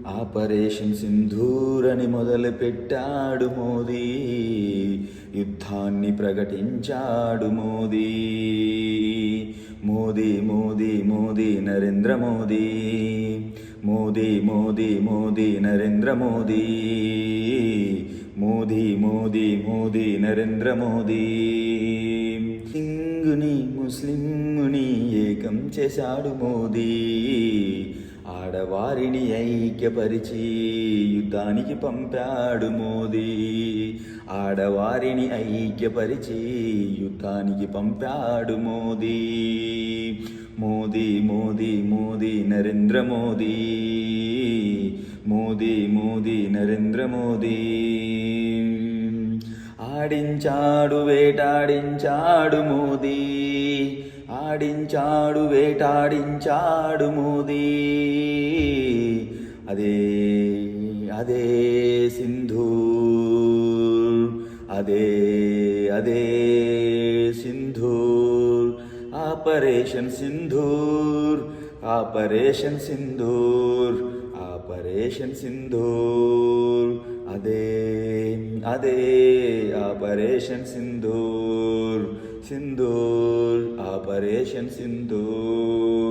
Operation Sindoor అని మొదలుపెట్టాడు మోదీ, యుద్ధాన్ని ప్రకటించాడు మోదీ. మోదీ మోదీ మోదీ నరేంద్ర మోదీ, మోదీ మోదీ మోదీ నరేంద్ర మోదీ, మోదీ మోదీ మోదీ నరేంద్ర మోదీ. సింగుని ముస్లింని ఏకం చేశాడు మోదీ, ఆడవారిని ఐక్యపరిచి యుద్ధానికి పంపాడు మోదీ. ఆడవారిని ఐక్యపరిచి యుద్ధానికి పంపాడు మోదీ. మోదీ మోదీ మోదీ నరేంద్ర మోదీ, మోదీ మోదీ నరేంద్ర మోదీ. ఆడించాడు వేటాడించాడు మోదీ, ఆడించాడు వేటాడించాడు మోదీ. అదే అదే సింధూర్, అదే అదే Sindoor. Operation Sindoor, operation Sindoor, operation Sindoor. అదే అదే ఆపరేషన్ సింధూర్, సింధూర్ ఆపరేషన్ సింధూర్.